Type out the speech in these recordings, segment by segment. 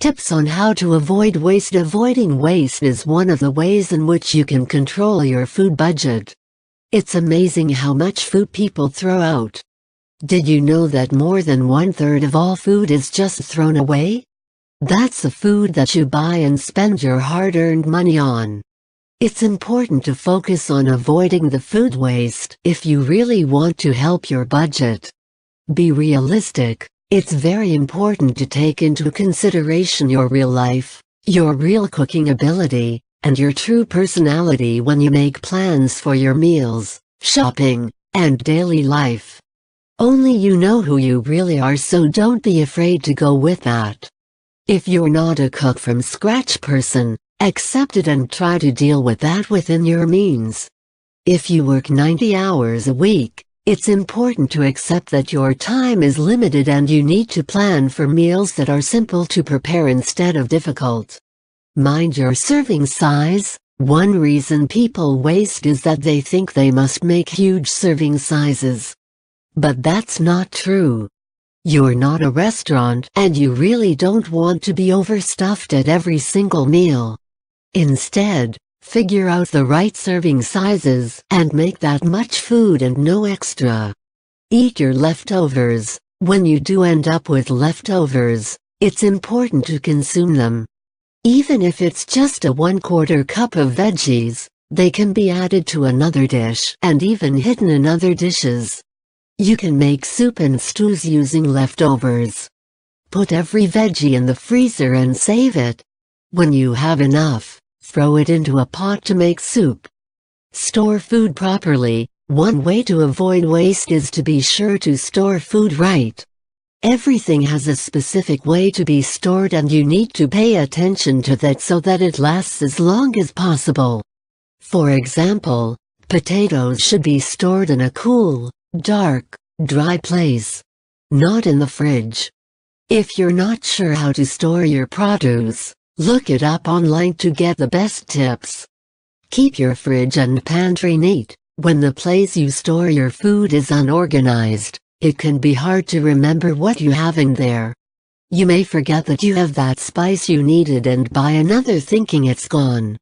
Tips on how to avoid waste. Avoiding waste is one of the ways in which you can control your food budget. It's amazing how much food people throw out. Did you know that more than 1/3 of all food is just thrown away? That's the food that you buy and spend your hard-earned money on. It's important to focus on avoiding the food waste if you really want to help your budget. Be realistic. It's very important to take into consideration your real life, your real cooking ability, and your true personality when you make plans for your meals, shopping, and daily life. Only you know who you really are, so don't be afraid to go with that. If you're not a cook from scratch person, accept it and try to deal with that within your means. If you work 90 hours a week, it's important to accept that your time is limited and you need to plan for meals that are simple to prepare instead of difficult. Mind your serving size. One reason people waste is that they think they must make huge serving sizes. But that's not true. You're not a restaurant and you really don't want to be overstuffed at every single meal. Instead, figure out the right serving sizes and make that much food and no extra. Eat your leftovers. When you do end up with leftovers, it's important to consume them. Even if it's just a 1/4 cup of veggies, they can be added to another dish and even hidden in other dishes. You can make soup and stews using leftovers. Put every veggie in the freezer and save it. When you have enough, throw it into a pot to make soup. Store food properly. One way to avoid waste is to be sure to store food right. Everything has a specific way to be stored and you need to pay attention to that so that it lasts as long as possible. For example, potatoes should be stored in a cool, dark, dry place. Not in the fridge. If you're not sure how to store your produce, look it up online to get the best tips. Keep your fridge and pantry neat. When the place you store your food is unorganized, it can be hard to remember what you have in there. You may forget that you have that spice you needed and buy another thinking it's gone.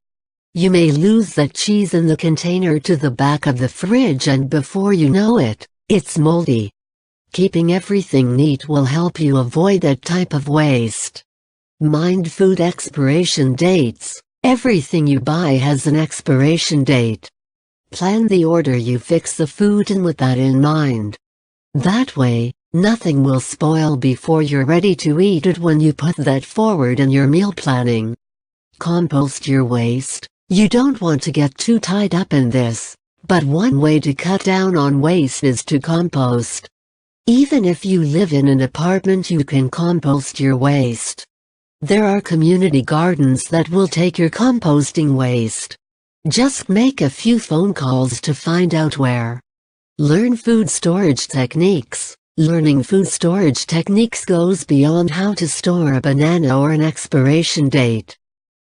You may lose that cheese in the container to the back of the fridge and before you know it, it's moldy. Keeping everything neat will help you avoid that type of waste. Mind food expiration dates. Everything you buy has an expiration date. Plan the order you fix the food in with that in mind. That way, nothing will spoil before you're ready to eat it when you put that forward in your meal planning. Compost your waste. You don't want to get too tied up in this, but one way to cut down on waste is to compost. Even if you live in an apartment, you can compost your waste. There are community gardens that will take your composting waste. Just make a few phone calls to find out where. Learn food storage techniques. Learning food storage techniques goes beyond how to store a banana or an expiration date.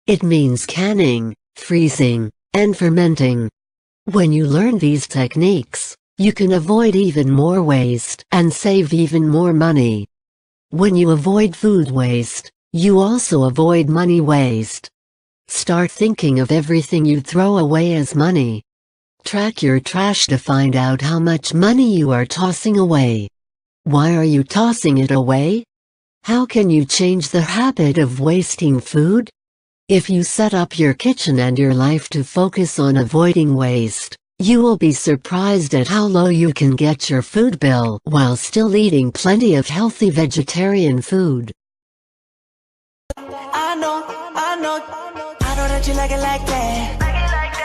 It means canning, freezing, and fermenting. When you learn these techniques, you can avoid even more waste and save even more money. When you avoid food waste, you also avoid money waste. Start thinking of everything you throw away as money. Track your trash to find out how much money you are tossing away. Why are you tossing it away? How can you change the habit of wasting food? If you set up your kitchen and your life to focus on avoiding waste, you will be surprised at how low you can get your food bill while still eating plenty of healthy vegetarian food. I know that you like it like that.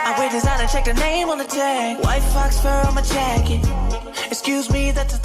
I wear designer, check the name on the tag. White fox fur on my jacket. Excuse me, that's